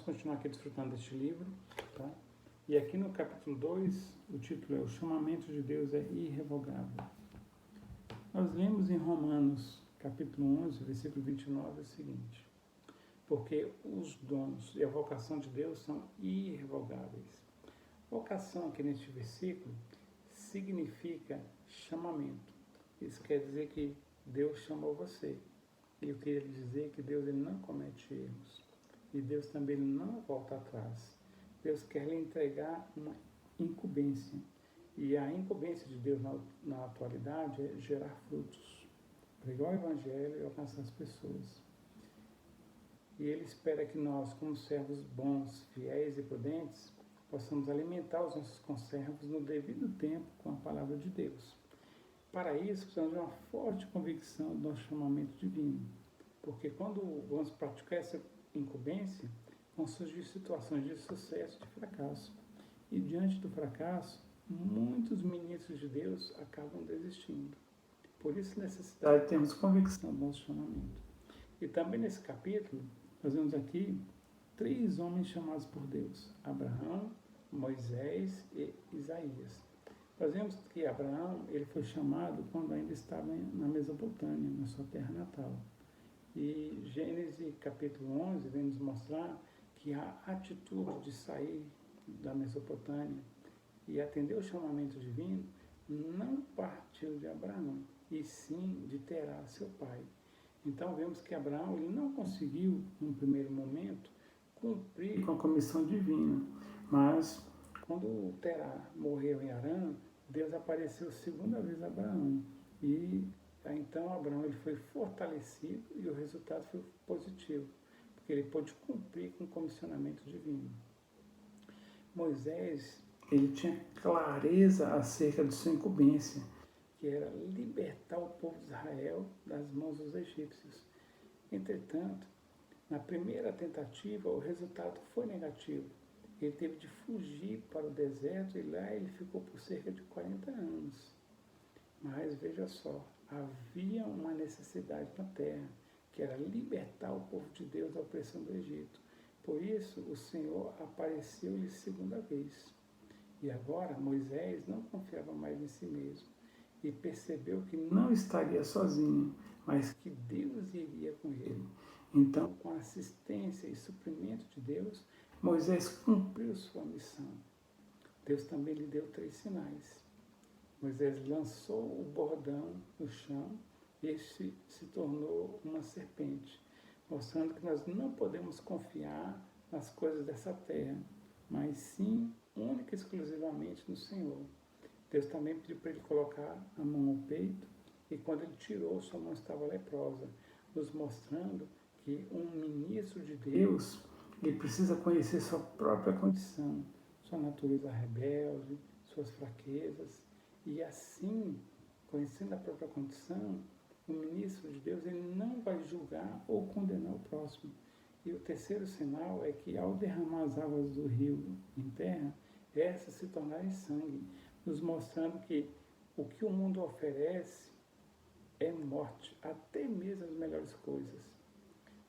continuar aqui desfrutando deste livro, tá? E aqui no capítulo 2, o título é O Chamamento de Deus é Irrevogável. Nós lemos em Romanos, capítulo 11, versículo 29, o seguinte: porque os dons e a vocação de Deus são irrevogáveis. Vocação, aqui neste versículo, significa chamamento. Isso quer dizer que Deus chamou você. E eu queria lhe dizer que Deus ele não comete erros. E Deus também não volta atrás. Deus quer lhe entregar uma incumbência. E a incumbência de Deus na atualidade é gerar frutos. Pregar o Evangelho e alcançar as pessoas. E Ele espera que nós, como servos bons, fiéis e prudentes, possamos alimentar os nossos conservos no devido tempo com a palavra de Deus. Para isso, precisamos de uma forte convicção do nosso chamamento divino. Porque quando vamos praticar essa incumbência, vão surgir situações de sucesso e de fracasso. E diante do fracasso, muitos ministros de Deus acabam desistindo. Por isso, necessidade de termos convicção do nosso chamamento. E também nesse capítulo, nós vemos aqui 3 homens chamados por Deus: Abraão, Moisés e Isaías. Nós vemos que Abraão ele foi chamado quando ainda estava na Mesopotâmia, na sua terra natal. E Gênesis capítulo 11 vem nos mostrar que a atitude de sair da Mesopotâmia e atender o chamamento divino não partiu de Abraão, e sim de Terá, seu pai. Então vemos que Abraão ele não conseguiu, num primeiro momento, cumprir com a comissão divina, mas quando Terá morreu em Harã, Deus apareceu segunda vez a Abraão, e então Abraão ele foi fortalecido e o resultado foi positivo, porque ele pôde cumprir com o comissionamento divino. Moisés ele tinha clareza acerca de sua incumbência, que era libertar o povo de Israel das mãos dos egípcios. Entretanto, na primeira tentativa, o resultado foi negativo. Ele teve de fugir para o deserto e lá ele ficou por cerca de 40 anos. Mas veja só, havia uma necessidade na terra, que era libertar o povo de Deus da opressão do Egito. Por isso, o Senhor apareceu-lhe segunda vez. E agora, Moisés não confiava mais em si mesmo e percebeu que não estaria sozinho, mas que Deus iria com ele. Então, com a assistência e suprimento de Deus, Moisés cumpriu sua missão. Deus também lhe deu 3 sinais. Moisés lançou o bordão no chão e este se tornou uma serpente, mostrando que nós não podemos confiar nas coisas dessa terra, mas sim, única e exclusivamente no Senhor. Deus também pediu para ele colocar a mão no peito, e quando ele tirou, sua mão estava leprosa, nos mostrando que um ministro de Deus, ele precisa conhecer sua própria condição, sua natureza rebelde, suas fraquezas, e assim, conhecendo a própria condição, o ministro de Deus ele não vai julgar ou condenar o próximo. E o terceiro sinal é que ao derramar as águas do rio em terra, essas se tornarem sangue, nos mostrando que o que o mundo oferece é morte, até mesmo as melhores coisas.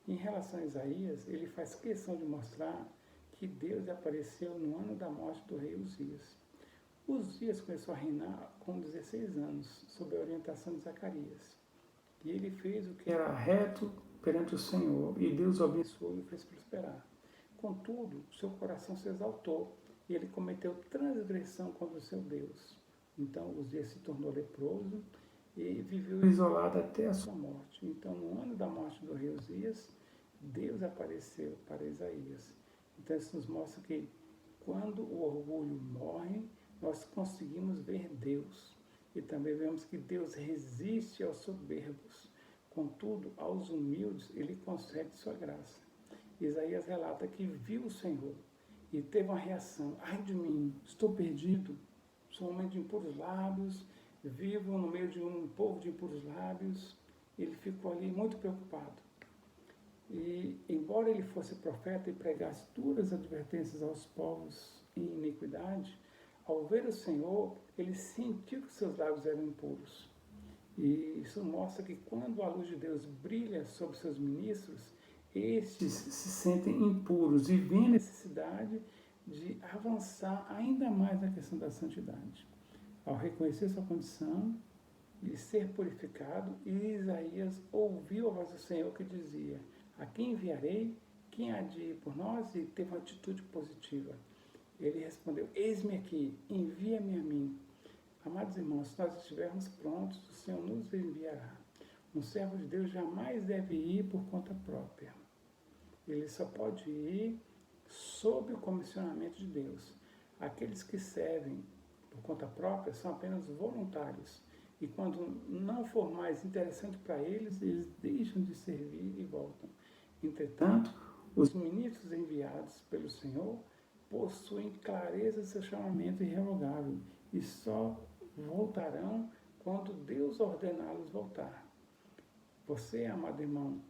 Em relação a Isaías, ele faz questão de mostrar que Deus apareceu no ano da morte do rei Uzias. Uzias começou a reinar com 16 anos, sob a orientação de Zacarias. E ele fez o que era reto perante o Senhor, e Deus o abençoou e o fez prosperar. Contudo, seu coração se exaltou, e ele cometeu transgressão contra o seu Deus. Então, Uzias se tornou leproso e viveu isolado até a sua morte. Então, no ano da morte do rei Uzias, Deus apareceu para Isaías. Então, isso nos mostra que quando o orgulho morre, nós conseguimos ver Deus. E também vemos que Deus resiste aos soberbos. Contudo, aos humildes, ele concede sua graça. Isaías relata que viu o Senhor e teve uma reação: ai de mim, estou perdido, sou um homem de impuros lábios, vivo no meio de um povo de impuros lábios. Ele ficou ali muito preocupado. E, embora ele fosse profeta e pregasse duras advertências aos povos em iniquidade, ao ver o Senhor, ele sentiu que seus lábios eram impuros. E isso mostra que quando a luz de Deus brilha sobre seus ministros, estes se sentem impuros e veem a necessidade de avançar ainda mais na questão da santidade. Ao reconhecer sua condição de ser purificado, Isaías ouviu a voz do Senhor que dizia: a quem enviarei? Quem há de ir por nós? E teve uma atitude positiva. Ele respondeu: eis-me aqui, envia-me a mim. Amados irmãos, se nós estivermos prontos, o Senhor nos enviará. Um servo de Deus jamais deve ir por conta própria. Ele só pode ir sob o comissionamento de Deus. Aqueles que servem por conta própria são apenas voluntários. E quando não for mais interessante para eles, eles deixam de servir e voltam. Entretanto, os ministros enviados pelo Senhor possuem clareza de seu chamamento irrevogável e só voltarão quando Deus ordená-los voltar. Você, amado irmão,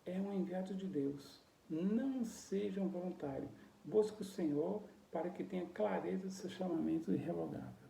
é um enviado de Deus. Não seja um voluntário. Busque o Senhor para que tenha clareza de seu chamamento irrevogável.